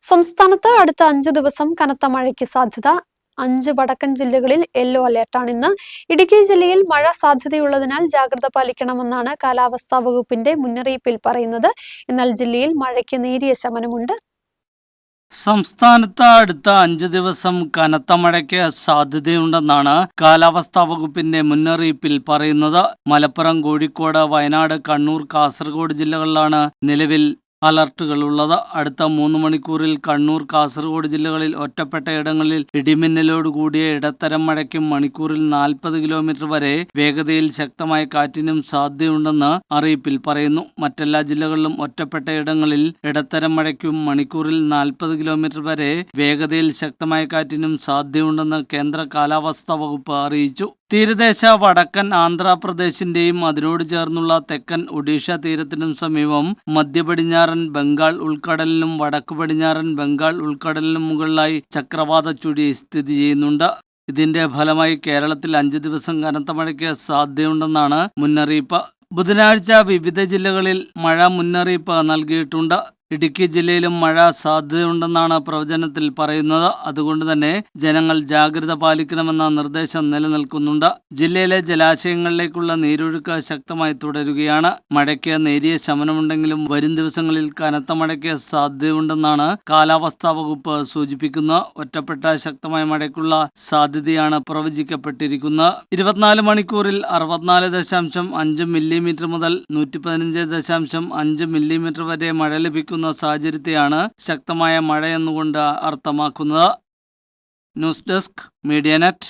സംസ്ഥാനത്ത് അടുത്ത 5 ദിവസം കനത്ത മഴയ്ക്ക് സാധ്യത. 5 വടക്കൻ ജില്ലകളിൽ യെല്ലോ അലർട്ടാണ് ഇന്ന്. ഇടുക്കി ജില്ലയിൽ മഴ സാധ്യതയുള്ളതിനാൽ ജാഗ്രത പാലിക്കണമെന്നാണ് കാലാവസ്ഥാ വകുപ്പിന്റെ മുന്നറിയിപ്പിൽ പറയുന്നത്. എന്നാൽ ജില്ലയിൽ മഴയ്ക്ക് നേരിയ ശമനമുണ്ട്. സംസ്ഥാനത്ത് അടുത്ത 5 ദിവസം കനത്ത മഴയ്ക്ക് സാധ്യതയുണ്ടെന്നാണ് കാലാവസ്ഥാ വകുപ്പിന്റെ മുന്നറിയിപ്പിൽ പറയുന്നത്. മലപ്പുറം, കോഴിക്കോട്, വയനാട്, കണ്ണൂർ, കാസർഗോഡ് ജില്ലകളിലാണ് നിലവിൽ അലർട്ടുകളുള്ളത്. അടുത്ത 3 മണിക്കൂറിൽ കണ്ണൂർ, കാസർഗോഡ് ജില്ലകളിൽ ഒറ്റപ്പെട്ട ഇടങ്ങളിൽ ഇടിമിന്നലോട് കൂടിയ ഇടത്തരം മഴയ്ക്കും മണിക്കൂറിൽ 40 കിലോമീറ്റർ വരെ വേഗതയിൽ ശക്തമായ കാറ്റിനും സാധ്യതയുണ്ടെന്ന് അറിയിപ്പിൽ പറയുന്നു. മറ്റെല്ലാ ജില്ലകളിലും ഒറ്റപ്പെട്ട ഇടങ്ങളിൽ ഇടത്തരം മഴയ്ക്കും മണിക്കൂറിൽ 40 കിലോമീറ്റർ വരെ വേഗതയിൽ ശക്തമായ കാറ്റിനും സാധ്യതയുണ്ടെന്ന് കേന്ദ്ര കാലാവസ്ഥാ വകുപ്പ് അറിയിച്ചു. തീരദേശ വടക്കൻ ആന്ധ്രാപ്രദേശിന്റെയും അതിനോട് ചേർന്നുള്ള തെക്കൻ ഒഡീഷ തീരത്തിനും സമീപം മധ്യപടിഞ്ഞാറൻ ബംഗാൾ ഉൾക്കടലിനും വടക്കു പടിഞ്ഞാറൻ ബംഗാൾ ഉൾക്കടലിനും മുകളിലായി ചക്രവാത ചുഴി സ്ഥിതി ചെയ്യുന്നുണ്ട്. ഇതിന്റെ ഫലമായി കേരളത്തിൽ 5 ദിവസം കനത്ത മഴയ്ക്ക് സാധ്യതയുണ്ടെന്നാണ് മുന്നറിയിപ്പ്. ബുധനാഴ്ച വിവിധ ജില്ലകളിൽ മഴ മുന്നറിയിപ്പ് നൽകിയിട്ടുണ്ട്. ഇടുക്കി ജില്ലയിലും മഴ സാധ്യതയുണ്ടെന്നാണ് പ്രവചനത്തിൽ പറയുന്നത്. അതുകൊണ്ട് തന്നെ ജനങ്ങൾ ജാഗ്രത പാലിക്കണമെന്ന നിർദ്ദേശം നിലനിൽക്കുന്നുണ്ട്. ജില്ലയിലെ ജലാശയങ്ങളിലേക്കുള്ള നീരൊഴുക്ക് ശക്തമായി തുടരുകയാണ്. മഴയ്ക്ക് നേരിയ ശമനമുണ്ടെങ്കിലും വരും ദിവസങ്ങളിൽ കനത്ത മഴയ്ക്ക് സാധ്യതയുണ്ടെന്നാണ് കാലാവസ്ഥാ വകുപ്പ് സൂചിപ്പിക്കുന്നത്. ഒറ്റപ്പെട്ട ശക്തമായ മഴയ്ക്കുള്ള സാധ്യതയാണ് പ്രവചിക്കപ്പെട്ടിരിക്കുന്നത്. 24 മണിക്കൂറിൽ 64.5 മില്ലിമീറ്റർ മുതൽ 115.5 മില്ലിമീറ്റർ വരെ മഴ ലഭിക്കുന്ന സാഹചര്യത്തെയാണ് ശക്തമായ മഴയെന്നുകൊണ്ട് അർത്ഥമാക്കുന്നത്. News desk, media net.